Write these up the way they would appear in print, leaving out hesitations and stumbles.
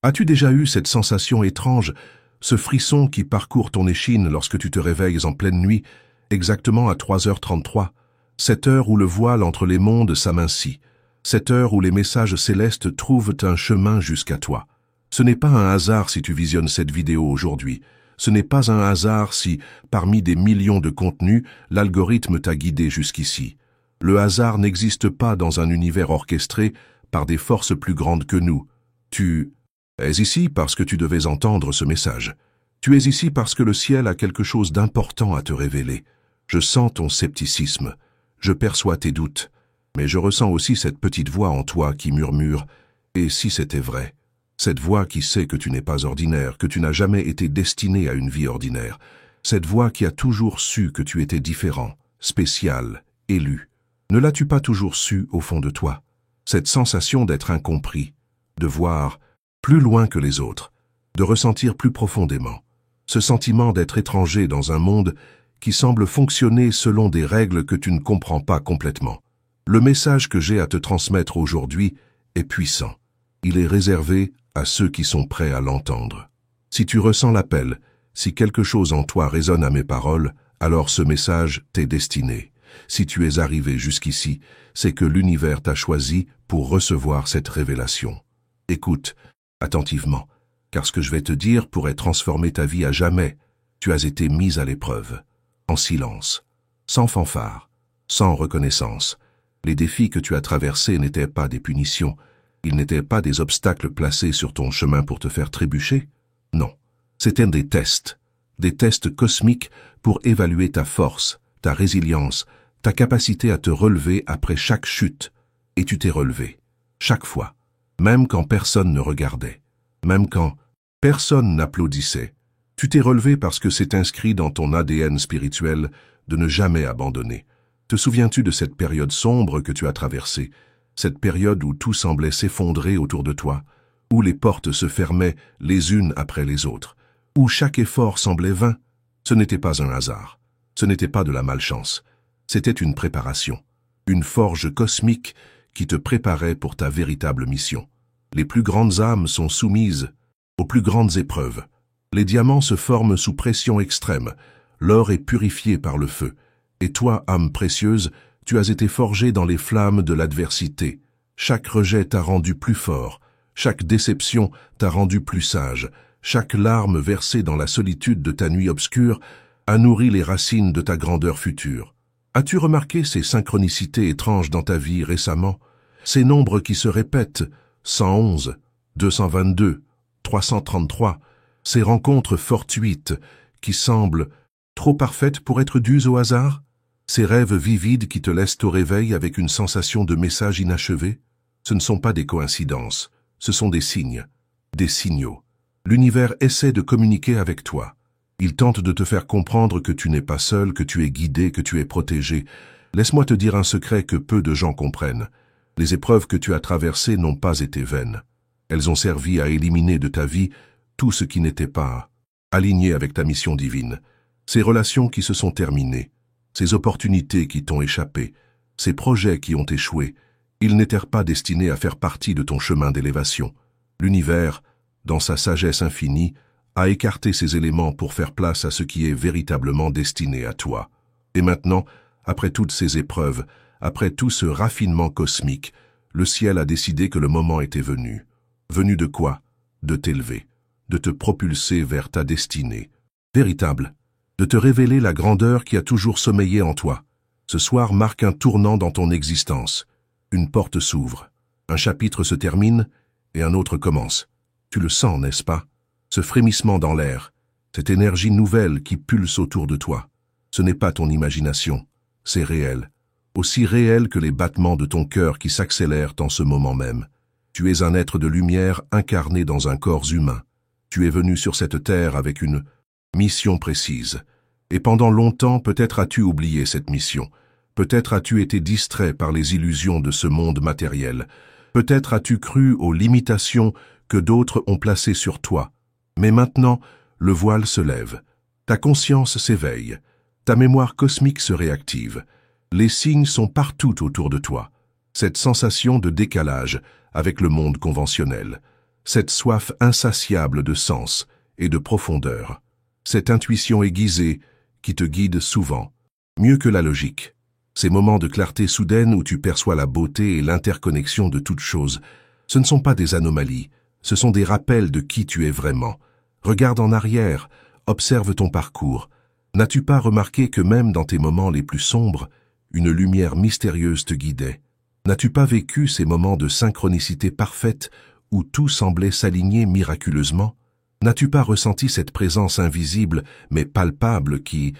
As-tu déjà eu cette sensation étrange, ce frisson qui parcourt ton échine lorsque tu te réveilles en pleine nuit, exactement à 3h33, cette heure où le voile entre les mondes s'amincit, cette heure où les messages célestes trouvent un chemin jusqu'à toi? Ce n'est pas un hasard si tu visionnes cette vidéo aujourd'hui. Ce n'est pas un hasard si, parmi des millions de contenus, l'algorithme t'a guidé jusqu'ici. Le hasard n'existe pas dans un univers orchestré par des forces plus grandes que nous. Tu es ici parce que tu devais entendre ce message. Tu es ici parce que le ciel a quelque chose d'important à te révéler. Je sens ton scepticisme. Je perçois tes doutes. Mais je ressens aussi cette petite voix en toi qui murmure « Et si c'était vrai ?» Cette voix qui sait que tu n'es pas ordinaire, que tu n'as jamais été destiné à une vie ordinaire. Cette voix qui a toujours su que tu étais différent, spécial, élu. Ne l'as-tu pas toujours su au fond de toi? Cette sensation d'être incompris, de voir plus loin que les autres, de ressentir plus profondément. Ce sentiment d'être étranger dans un monde qui semble fonctionner selon des règles que tu ne comprends pas complètement. Le message que j'ai à te transmettre aujourd'hui est puissant. Il est réservé à ceux qui sont prêts à l'entendre. Si tu ressens l'appel, si quelque chose en toi résonne à mes paroles, alors ce message t'est destiné. Si tu es arrivé jusqu'ici, c'est que l'univers t'a choisi pour recevoir cette révélation. Écoute attentivement, car ce que je vais te dire pourrait transformer ta vie à jamais. Tu as été mise à l'épreuve, en silence, sans fanfare, sans reconnaissance. Les défis que tu as traversés n'étaient pas des punitions, ils n'étaient pas des obstacles placés sur ton chemin pour te faire trébucher. Non, c'étaient des tests cosmiques pour évaluer ta force, ta résilience, ta capacité à te relever après chaque chute. Et tu t'es relevé, chaque fois, même quand personne ne regardait, même quand personne n'applaudissait. Tu t'es relevé parce que c'est inscrit dans ton ADN spirituel de ne jamais abandonner. Te souviens-tu de cette période sombre que tu as traversée, cette période où tout semblait s'effondrer autour de toi, où les portes se fermaient les unes après les autres, où chaque effort semblait vain? Ce n'était pas un hasard, ce n'était pas de la malchance, c'était une préparation, une forge cosmique qui te préparait pour ta véritable mission. Les plus grandes âmes sont soumises aux plus grandes épreuves. Les diamants se forment sous pression extrême, l'or est purifié par le feu. Et toi, âme précieuse, tu as été forgée dans les flammes de l'adversité. Chaque rejet t'a rendu plus fort, chaque déception t'a rendu plus sage, chaque larme versée dans la solitude de ta nuit obscure a nourri les racines de ta grandeur future. As-tu remarqué ces synchronicités étranges dans ta vie récemment? Ces nombres qui se répètent, 111, 222, 333, ces rencontres fortuites qui semblent trop parfaites pour être dues au hasard? Ces rêves vivides qui te laissent au réveil avec une sensation de message inachevé? Ce ne sont pas des coïncidences, ce sont des signes, des signaux. L'univers essaie de communiquer avec toi. Il tente de te faire comprendre que tu n'es pas seul, que tu es guidé, que tu es protégé. Laisse-moi te dire un secret que peu de gens comprennent. Les épreuves que tu as traversées n'ont pas été vaines. Elles ont servi à éliminer de ta vie tout ce qui n'était pas aligné avec ta mission divine. Ces relations qui se sont terminées, ces opportunités qui t'ont échappé, ces projets qui ont échoué, ils n'étaient pas destinés à faire partie de ton chemin d'élévation. L'univers, dans sa sagesse infinie, a écarté ces éléments pour faire place à ce qui est véritablement destiné à toi. Et maintenant, après toutes ces épreuves, après tout ce raffinement cosmique, le ciel a décidé que le moment était venu. Venu de quoi? De t'élever, de te propulser vers ta destinée véritable, de te révéler la grandeur qui a toujours sommeillé en toi. Ce soir marque un tournant dans ton existence. Une porte s'ouvre, un chapitre se termine et un autre commence. Tu le sens, n'est-ce pas? Ce frémissement dans l'air, cette énergie nouvelle qui pulse autour de toi. Ce n'est pas ton imagination, c'est réel. Aussi réel que les battements de ton cœur qui s'accélèrent en ce moment même. Tu es un être de lumière incarné dans un corps humain. Tu es venu sur cette terre avec une mission précise. Et pendant longtemps, peut-être as-tu oublié cette mission. Peut-être as-tu été distrait par les illusions de ce monde matériel. Peut-être as-tu cru aux limitations que d'autres ont placées sur toi. Mais maintenant, le voile se lève. Ta conscience s'éveille. Ta mémoire cosmique se réactive. Les signes sont partout autour de toi. Cette sensation de décalage avec le monde conventionnel. cette soif insatiable de sens et de profondeur, cette intuition aiguisée qui te guide souvent, mieux que la logique. Ces moments de clarté soudaine où tu perçois la beauté et l'interconnexion de toutes choses, ce ne sont pas des anomalies, ce sont des rappels de qui tu es vraiment. Regarde en arrière, observe ton parcours. N'as-tu pas remarqué que même dans tes moments les plus sombres, une lumière mystérieuse te guidait? N'as-tu pas vécu ces moments de synchronicité parfaite où tout semblait s'aligner miraculeusement? N'as-tu pas ressenti cette présence invisible mais palpable qui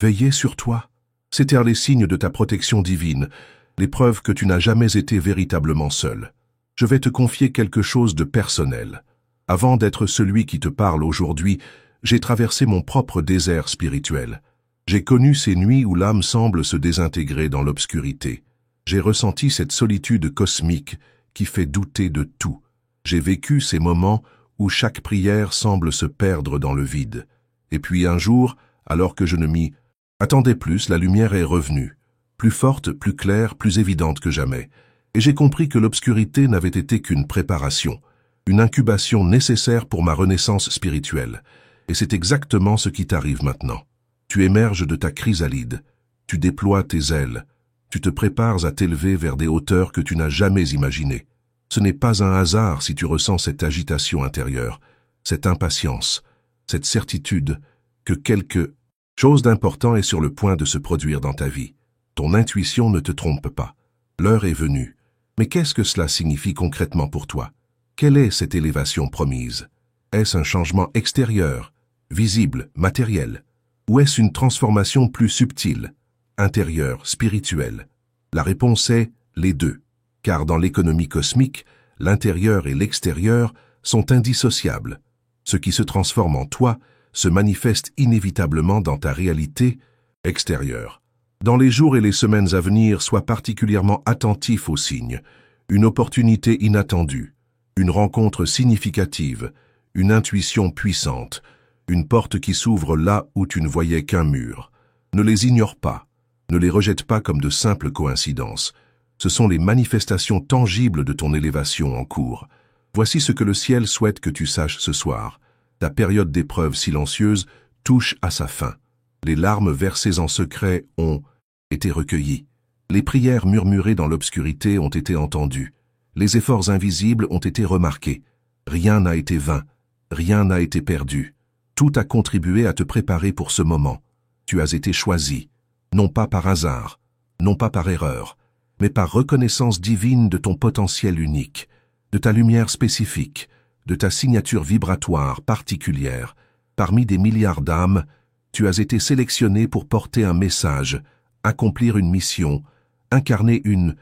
veillait sur toi? C'étaient les signes de ta protection divine, les preuves que tu n'as jamais été véritablement seul. Je vais te confier quelque chose de personnel. Avant d'être celui qui te parle aujourd'hui, j'ai traversé mon propre désert spirituel. J'ai connu ces nuits où l'âme semble se désintégrer dans l'obscurité. J'ai ressenti cette solitude cosmique qui fait douter de tout. J'ai vécu ces moments où chaque prière semble se perdre dans le vide. Et puis un jour, alors que je ne m'y attendais plus, la lumière est revenue, plus forte, plus claire, plus évidente que jamais. Et j'ai compris que l'obscurité n'avait été qu'une préparation, une incubation nécessaire pour ma renaissance spirituelle. Et c'est exactement ce qui t'arrive maintenant. Tu émerges de ta chrysalide, tu déploies tes ailes, tu te prépares à t'élever vers des hauteurs que tu n'as jamais imaginées. Ce n'est pas un hasard si tu ressens cette agitation intérieure, cette impatience, cette certitude que quelque chose d'important est sur le point de se produire dans ta vie. Ton intuition ne te trompe pas. L'heure est venue. Mais qu'est-ce que cela signifie concrètement pour toi? Quelle est cette élévation promise? Est-ce un changement extérieur, visible, matériel? Ou est-ce une transformation plus subtile, intérieure, spirituelle? La réponse est les deux. Car dans l'économie cosmique, l'intérieur et l'extérieur sont indissociables. Ce qui se transforme en toi se manifeste inévitablement dans ta réalité extérieure. Dans les jours et les semaines à venir, sois particulièrement attentif aux signes, une opportunité inattendue, une rencontre significative, une intuition puissante, une porte qui s'ouvre là où tu ne voyais qu'un mur. Ne les ignore pas, ne les rejette pas comme de simples coïncidences. Ce sont les manifestations tangibles de ton élévation en cours. Voici ce que le ciel souhaite que tu saches ce soir. Ta période d'épreuve silencieuse touche à sa fin. Les larmes versées en secret ont été recueillies. Les prières murmurées dans l'obscurité ont été entendues. Les efforts invisibles ont été remarqués. Rien n'a été vain, rien n'a été perdu. Tout a contribué à te préparer pour ce moment. Tu as été choisi, non pas par hasard, non pas par erreur, mais par reconnaissance divine de ton potentiel unique, de ta lumière spécifique, de ta signature vibratoire particulière. Parmi des milliards d'âmes, tu as été sélectionné pour porter un message, accomplir une mission, incarner une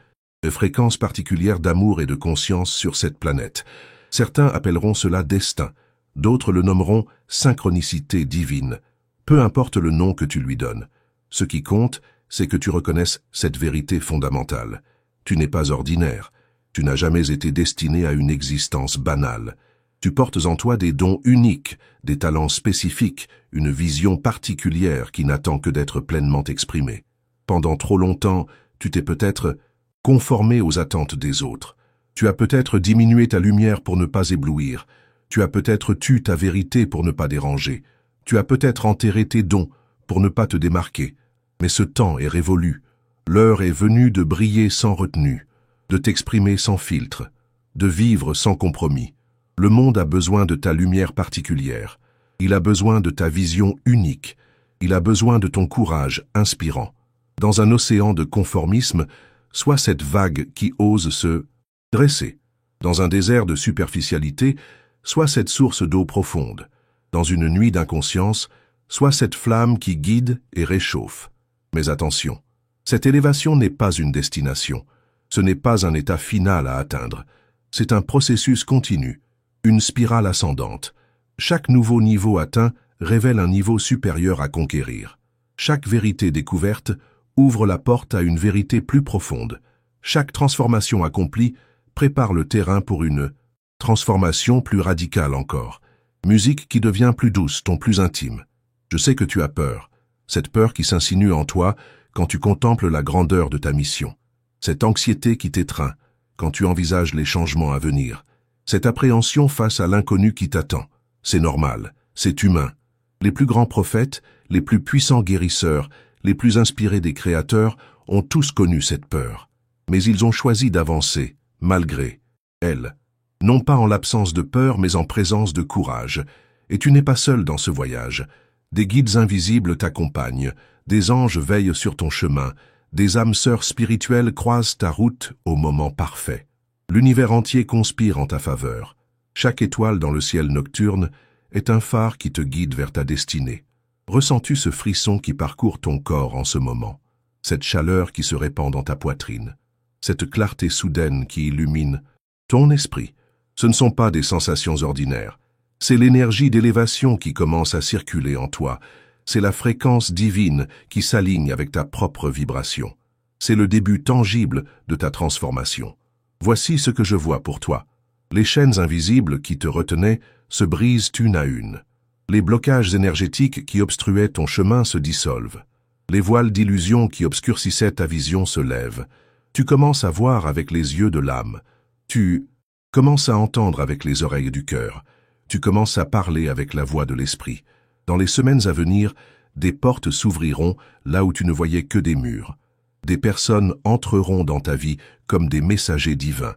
fréquence particulière d'amour et de conscience sur cette planète. Certains appelleront cela destin, d'autres le nommeront synchronicité divine. Peu importe le nom que tu lui donnes. Ce qui compte, c'est que tu reconnaisses cette vérité fondamentale. Tu n'es pas ordinaire. Tu n'as jamais été destiné à une existence banale. Tu portes en toi des dons uniques, des talents spécifiques, une vision particulière qui n'attend que d'être pleinement exprimée. Pendant trop longtemps, tu t'es peut-être conformé aux attentes des autres. Tu as peut-être diminué ta lumière pour ne pas éblouir. Tu as peut-être tué ta vérité pour ne pas déranger. Tu as peut-être enterré tes dons pour ne pas te démarquer. Mais ce temps est révolu. L'heure est venue de briller sans retenue, de t'exprimer sans filtre, de vivre sans compromis. Le monde a besoin de ta lumière particulière. Il a besoin de ta vision unique. Il a besoin de ton courage inspirant. Dans un océan de conformisme, sois cette vague qui ose se dresser. Dans un désert de superficialité, sois cette source d'eau profonde. Dans une nuit d'inconscience, sois cette flamme qui guide et réchauffe. Mais attention, cette élévation n'est pas une destination. Ce n'est pas un état final à atteindre. C'est un processus continu, une spirale ascendante. Chaque nouveau niveau atteint révèle un niveau supérieur à conquérir. Chaque vérité découverte ouvre la porte à une vérité plus profonde. Chaque transformation accomplie prépare le terrain pour une transformation plus radicale encore. Musique qui devient plus douce, ton plus intime. Je sais que tu as peur. Cette peur qui s'insinue en toi quand tu contemples la grandeur de ta mission. Cette anxiété qui t'étreint quand tu envisages les changements à venir. Cette appréhension face à l'inconnu qui t'attend, c'est normal, c'est humain. Les plus grands prophètes, les plus puissants guérisseurs, les plus inspirés des créateurs ont tous connu cette peur. Mais ils ont choisi d'avancer, malgré elle. Non pas en l'absence de peur, mais en présence de courage. Et tu n'es pas seul dans ce voyage. Des guides invisibles t'accompagnent, des anges veillent sur ton chemin, des âmes sœurs spirituelles croisent ta route au moment parfait. L'univers entier conspire en ta faveur. Chaque étoile dans le ciel nocturne est un phare qui te guide vers ta destinée. Ressens-tu ce frisson qui parcourt ton corps en ce moment? Cette chaleur qui se répand dans ta poitrine? Cette clarté soudaine qui illumine ton esprit? Ce ne sont pas des sensations ordinaires. C'est l'énergie d'élévation qui commence à circuler en toi. C'est la fréquence divine qui s'aligne avec ta propre vibration. C'est le début tangible de ta transformation. Voici ce que je vois pour toi. Les chaînes invisibles qui te retenaient se brisent une à une. Les blocages énergétiques qui obstruaient ton chemin se dissolvent. Les voiles d'illusion qui obscurcissaient ta vision se lèvent. Tu commences à voir avec les yeux de l'âme. Tu commences à entendre avec les oreilles du cœur. Tu commences à parler avec la voix de l'esprit. Dans les semaines à venir, des portes s'ouvriront là où tu ne voyais que des murs. Des personnes entreront dans ta vie comme des messagers divins.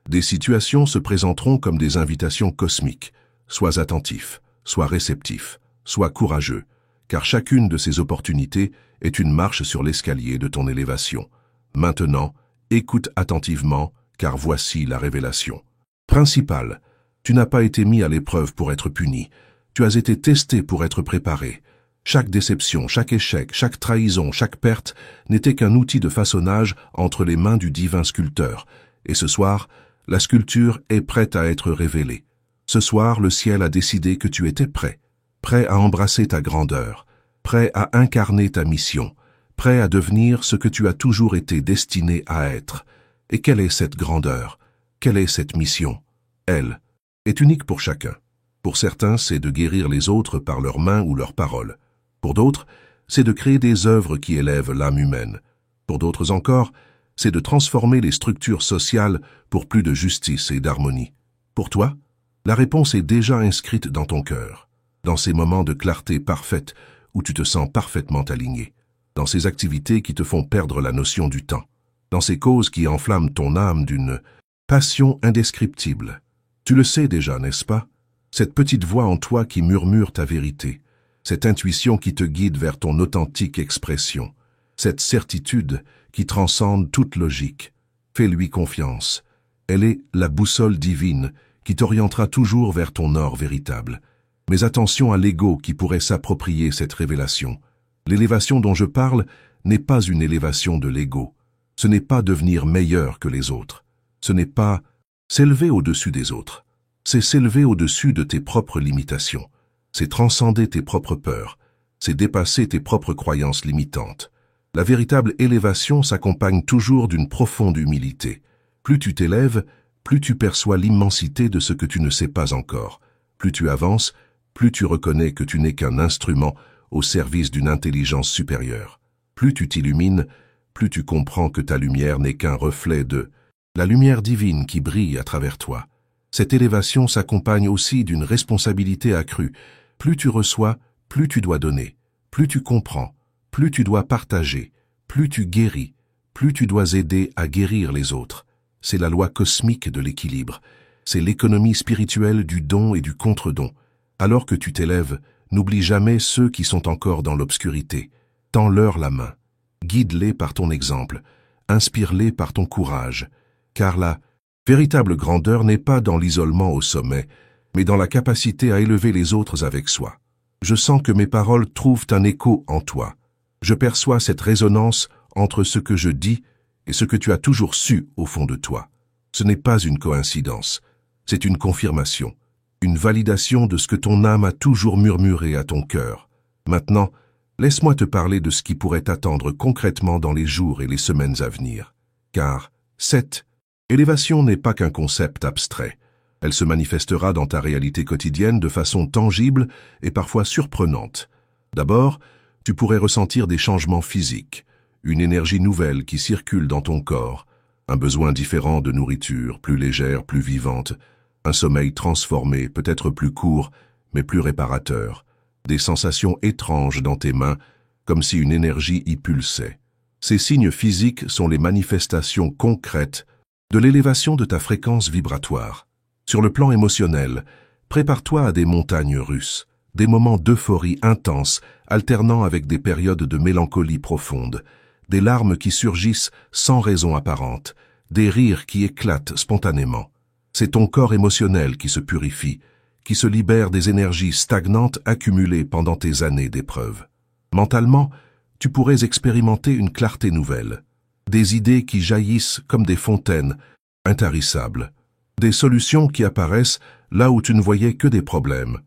Des situations se présenteront comme des invitations cosmiques. Sois attentif, sois réceptif, sois courageux, car chacune de ces opportunités est une marche sur l'escalier de ton élévation. Maintenant, écoute attentivement, car voici la révélation. Principal, tu n'as pas été mis à l'épreuve pour être puni. Tu as été testé pour être préparé. Chaque déception, chaque échec, chaque trahison, chaque perte n'était qu'un outil de façonnage entre les mains du divin sculpteur. Et ce soir, la sculpture est prête à être révélée. Ce soir, le ciel a décidé que tu étais prêt. Prêt à embrasser ta grandeur. Prêt à incarner ta mission. Prêt à devenir ce que tu as toujours été destiné à être. Et quelle est cette grandeur? Quelle est cette mission? Elle est unique pour chacun. Pour certains, c'est de guérir les autres par leurs mains ou leurs paroles. Pour d'autres, c'est de créer des œuvres qui élèvent l'âme humaine. Pour d'autres encore, c'est de transformer les structures sociales pour plus de justice et d'harmonie. Pour toi, la réponse est déjà inscrite dans ton cœur, dans ces moments de clarté parfaite où tu te sens parfaitement aligné, dans ces activités qui te font perdre la notion du temps, dans ces causes qui enflamment ton âme d'une passion indescriptible. Tu le sais déjà, n'est-ce pas? Cette petite voix en toi qui murmure ta vérité, cette intuition qui te guide vers ton authentique expression, cette certitude qui transcende toute logique. Fais-lui confiance. Elle est la boussole divine qui t'orientera toujours vers ton or véritable. Mais attention à l'ego qui pourrait s'approprier cette révélation. L'élévation dont je parle n'est pas une élévation de l'ego. Ce n'est pas devenir meilleur que les autres. Ce n'est pas s'élever au-dessus des autres. C'est s'élever au-dessus de tes propres limitations. C'est transcender tes propres peurs. C'est dépasser tes propres croyances limitantes. La véritable élévation s'accompagne toujours d'une profonde humilité. Plus tu t'élèves, plus tu perçois l'immensité de ce que tu ne sais pas encore. Plus tu avances, plus tu reconnais que tu n'es qu'un instrument au service d'une intelligence supérieure. Plus tu t'illumines, plus tu comprends que ta lumière n'est qu'un reflet de la lumière divine qui brille à travers toi. Cette élévation s'accompagne aussi d'une responsabilité accrue. Plus tu reçois, plus tu dois donner. Plus tu comprends, plus tu dois partager. Plus tu guéris, plus tu dois aider à guérir les autres. C'est la loi cosmique de l'équilibre. C'est l'économie spirituelle du don et du contre-don. Alors que tu t'élèves, n'oublie jamais ceux qui sont encore dans l'obscurité. Tends-leur la main. Guide-les par ton exemple. Inspire-les par ton courage. Car la véritable grandeur n'est pas dans l'isolement au sommet, mais dans la capacité à élever les autres avec soi. Je sens que mes paroles trouvent un écho en toi. Je perçois cette résonance entre ce que je dis et ce que tu as toujours su au fond de toi. Ce n'est pas une coïncidence, c'est une confirmation, une validation de ce que ton âme a toujours murmuré à ton cœur. Maintenant, laisse-moi te parler de ce qui pourrait t'attendre concrètement dans les jours et les semaines à venir. Car cette élévation n'est pas qu'un concept abstrait. Elle se manifestera dans ta réalité quotidienne de façon tangible et parfois surprenante. D'abord, tu pourrais ressentir des changements physiques, une énergie nouvelle qui circule dans ton corps, un besoin différent de nourriture, plus légère, plus vivante, Un sommeil transformé, peut-être plus court, mais plus réparateur. Des sensations étranges dans tes mains, comme si une énergie y pulsait. Ces signes physiques sont les manifestations concrètes de l'élévation de ta fréquence vibratoire. Sur le plan émotionnel, prépare-toi à des montagnes russes, des moments d'euphorie intense, alternant avec des périodes de mélancolie profonde, des larmes qui surgissent sans raison apparente, des rires qui éclatent spontanément. C'est ton corps émotionnel qui se purifie, qui se libère des énergies stagnantes accumulées pendant tes années d'épreuves. Mentalement, tu pourrais expérimenter une clarté nouvelle, des idées qui jaillissent comme des fontaines, intarissables, des solutions qui apparaissent là où tu ne voyais que des problèmes,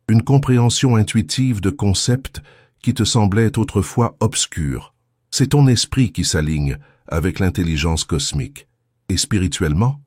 une compréhension intuitive de concepts qui te semblaient autrefois obscurs. C'est ton esprit qui s'aligne avec l'intelligence cosmique. Et spirituellement,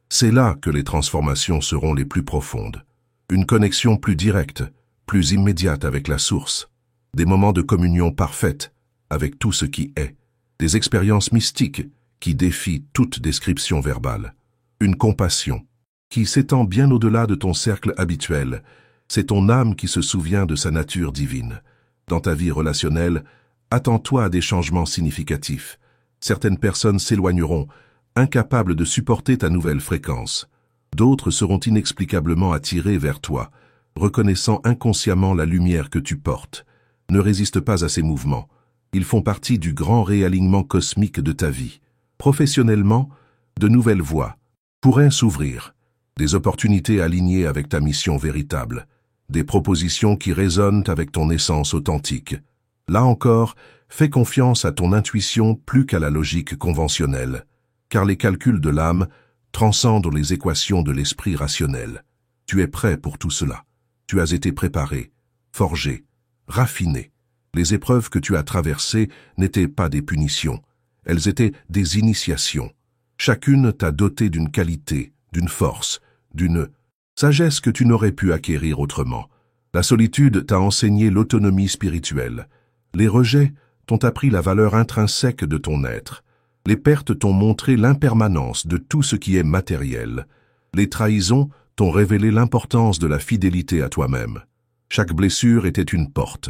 c'est là que les transformations seront les plus profondes. Une connexion plus directe, plus immédiate avec la source, des moments de communion parfaite avec tout ce qui est, des expériences mystiques qui défient toute description verbale, une compassion qui s'étend bien au-delà de ton cercle habituel. C'est ton âme qui se souvient de sa nature divine. Dans ta vie relationnelle, attends-toi à des changements significatifs. Certaines personnes s'éloigneront, incapables de supporter ta nouvelle fréquence. D'autres seront inexplicablement attirés vers toi, reconnaissant inconsciemment la lumière que tu portes. Ne résiste pas à ces mouvements. Ils font partie du grand réalignement cosmique de ta vie. Professionnellement, de nouvelles voies pourraient s'ouvrir, des opportunités alignées avec ta mission véritable, des propositions qui résonnent avec ton essence authentique. Là encore, fais confiance à ton intuition plus qu'à la logique conventionnelle, car les calculs de l'âme transcendent les équations de l'esprit rationnel. Tu es prêt pour tout cela. Tu as été préparé, forgé, raffiné. Les épreuves que tu as traversées n'étaient pas des punitions, elles étaient des initiations. Chacune t'a doté d'une qualité, d'une force, d'une sagesse que tu n'aurais pu acquérir autrement. La solitude t'a enseigné l'autonomie spirituelle. Les rejets t'ont appris la valeur intrinsèque de ton être. Les pertes t'ont montré l'impermanence de tout ce qui est matériel. Les trahisons t'ont révélé l'importance de la fidélité à toi-même. Chaque blessure était une porte.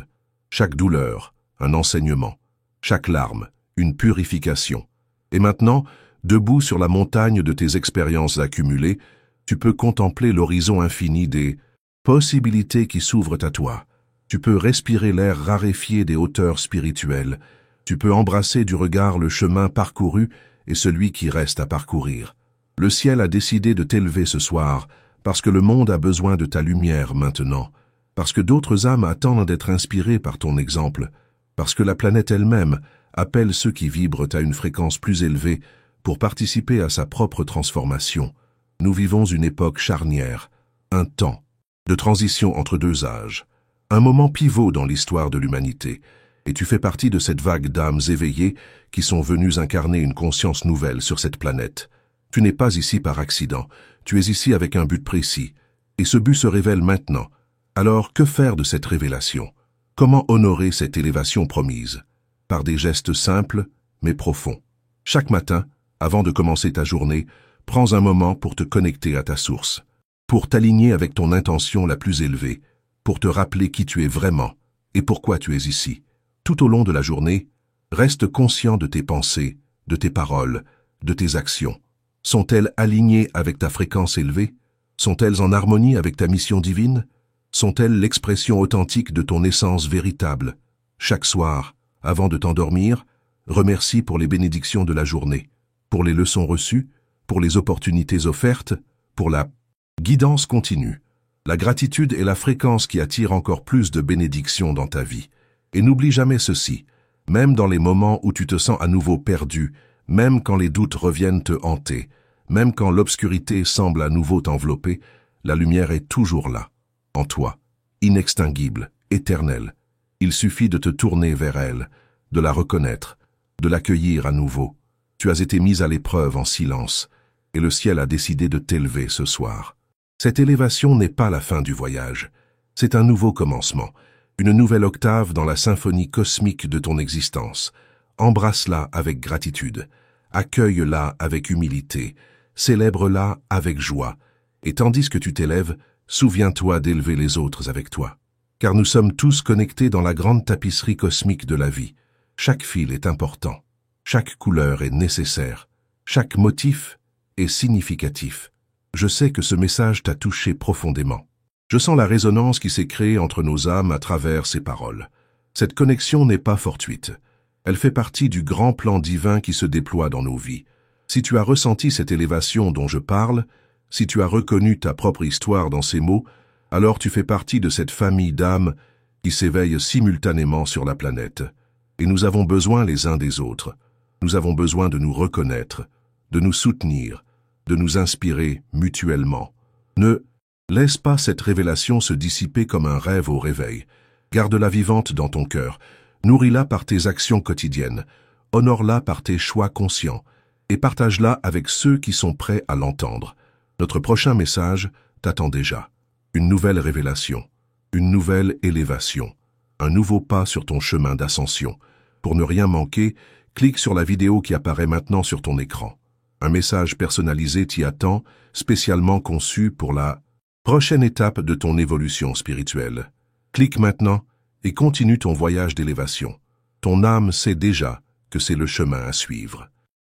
Chaque douleur, un enseignement. Chaque larme, une purification. Et maintenant, debout sur la montagne de tes expériences accumulées, tu peux contempler l'horizon infini des possibilités qui s'ouvrent à toi. Tu peux respirer l'air raréfié des hauteurs spirituelles. Tu peux embrasser du regard le chemin parcouru et celui qui reste à parcourir. Le ciel a décidé de t'élever ce soir, parce que le monde a besoin de ta lumière maintenant, parce que d'autres âmes attendent d'être inspirées par ton exemple, parce que la planète elle-même appelle ceux qui vibrent à une fréquence plus élevée pour participer à sa propre transformation. Nous vivons une époque charnière, un temps de transition entre deux âges, un moment pivot dans l'histoire de l'humanité, et tu fais partie de cette vague d'âmes éveillées qui sont venues incarner une conscience nouvelle sur cette planète. Tu n'es pas ici par accident, tu es ici avec un but précis, et ce but se révèle maintenant. Alors, que faire de cette révélation? Comment honorer cette élévation promise? Par des gestes simples, mais profonds. Chaque matin, avant de commencer ta journée, prends un moment pour te connecter à ta source, pour t'aligner avec ton intention la plus élevée, pour te rappeler qui tu es vraiment et pourquoi tu es ici. Tout au long de la journée, reste conscient de tes pensées, de tes paroles, de tes actions. Sont-elles alignées avec ta fréquence élevée? Sont-elles en harmonie avec ta mission divine? Sont-elles l'expression authentique de ton essence véritable? Chaque soir, avant de t'endormir, remercie pour les bénédictions de la journée, pour les leçons reçues, pour les opportunités offertes, pour la guidance continue. La gratitude est la fréquence qui attire encore plus de bénédictions dans ta vie. Et n'oublie jamais ceci, même dans les moments où tu te sens à nouveau perdu, même quand les doutes reviennent te hanter, même quand l'obscurité semble à nouveau t'envelopper, la lumière est toujours là, en toi, inextinguible, éternelle. Il suffit de te tourner vers elle, de la reconnaître, de l'accueillir à nouveau. Tu as été mise à l'épreuve en silence, et le ciel a décidé de t'élever ce soir. Cette élévation n'est pas la fin du voyage, c'est un nouveau commencement, une nouvelle octave dans la symphonie cosmique de ton existence. Embrasse-la avec gratitude, accueille-la avec humilité, célèbre-la avec joie, Et tandis que tu t'élèves, souviens-toi d'élever les autres avec toi. Car nous sommes tous connectés dans la grande tapisserie cosmique de la vie. Chaque fil est important. Chaque couleur est nécessaire. Chaque motif est significatif. Je sais que ce message t'a touché profondément. Je sens la résonance qui s'est créée entre nos âmes à travers ces paroles. Cette connexion n'est pas fortuite. Elle fait partie du grand plan divin qui se déploie dans nos vies. Si tu as ressenti cette élévation dont je parle, si tu as reconnu ta propre histoire dans ces mots, alors tu fais partie de cette famille d'âmes qui s'éveillent simultanément sur la planète. Et nous avons besoin les uns des autres. Nous avons besoin de nous reconnaître, de nous soutenir, de nous inspirer mutuellement. Ne laisse pas cette révélation se dissiper comme un rêve au réveil. Garde-la vivante dans ton cœur. Nourris-la par tes actions quotidiennes. Honore-la par tes choix conscients. Et partage-la avec ceux qui sont prêts à l'entendre. Notre prochain message t'attend déjà. Une nouvelle révélation, une nouvelle élévation, un nouveau pas sur ton chemin d'ascension. Pour ne rien manquer, clique sur la vidéo qui apparaît maintenant sur ton écran. Un message personnalisé t'y attend, spécialement conçu pour la prochaine étape de ton évolution spirituelle. Clique maintenant et continue ton voyage d'élévation. Ton âme sait déjà que c'est le chemin à suivre.